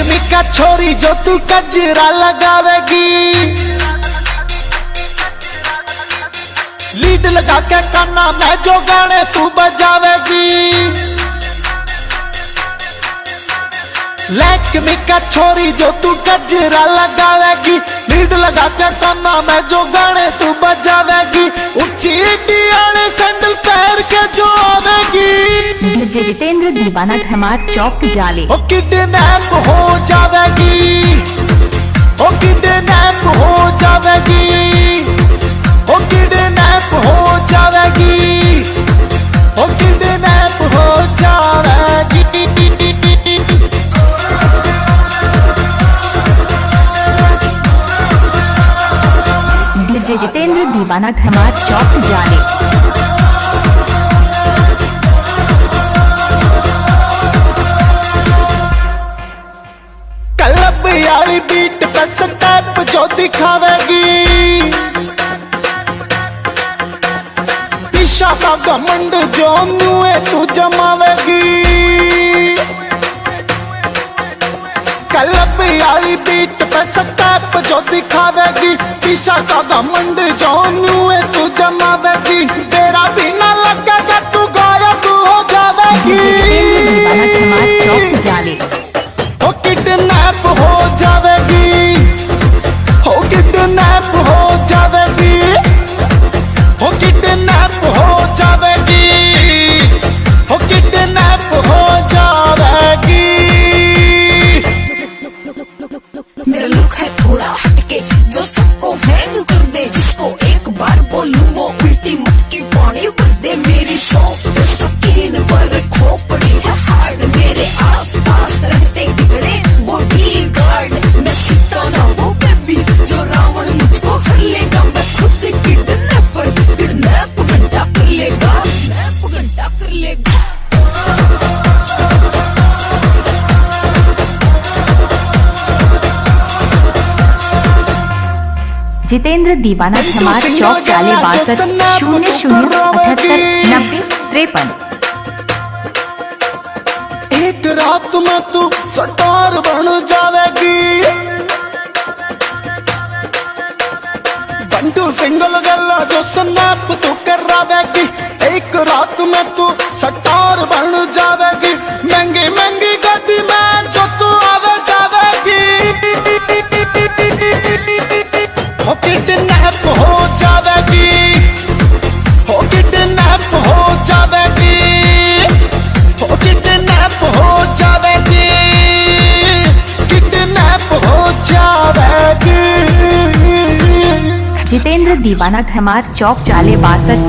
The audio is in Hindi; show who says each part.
Speaker 1: मिका छोरी जो तू कजरा लगावेगी, लीड लगा के काना में जो गाने तू बजावेगी। मिका छोरी जो तू कजरा लगावेगी, लीड लगा के काना में जो गाने तू बजावेगी। ऊंची वाले सैंडल पैर के जो आवेगी।
Speaker 2: जितेंद्र दीवाना धमार चौक जाले।
Speaker 1: ओ किडनैप हो जावेगी, ओ किडनैप हो जावेगी, ओ किडनैप हो जावेगी, ओ किडनैप हो जावेगी।
Speaker 2: जितेंद्र दीवाना धमार चौक जाले।
Speaker 1: क्लब वाली बीट पे स्टेप जो दिखावेगी, पीछा का घमंड जो नुए तू जमावेगी। क्लब वाली बीट पे स्टेप जो दिखावेगी, पीछा का घमंड जो नुए तू जमावेगी। तेरा बिना लगेगा तू गायब हो जावेगी।
Speaker 2: चौक जाले।
Speaker 1: ओ किडनैप हो जावेगी, ओ किडनैप हो जावेगी, ओ किडनैप हो जावेगी, ओ किडनैप हो जावेगी।
Speaker 3: मेरा लुक है थोड़ा हटके जो सबको हैंग कर दे, जिसको एक बार बोलूं वो उल्टी मटकी पानी भर दे। मेरी शौक सकीन पर खोपड़ी है हार्ड, मेरे आस पास रहते बिगड़े बॉडी गार्ड। मैं सीता ना वो बेबी जो रावण मुझको हर लेगा, मैं खुद किडनैपर किडनैप घंटा कर लेगा, किडनैप घंटा कर लेगा।
Speaker 2: जितेंद्र दीवाना धमार चौक जाले 6200789053।
Speaker 1: एक रात में तू स्टार बन जावेगी, बंटू सिंगल गला जो स्नैप तू करावेगी। एक रात में तू स्टार बन जावेगी, महंगी महंगी गाड़ी में जो तू आवे जावेगी। ओ किडनैप हो जावेगी, ओ किडनैप हो जावेगी, ओ किडनैप हो जावेगी, किडनैप हो जावेगी।
Speaker 2: जितेंद्र दीवाना धमार चौक जाले 62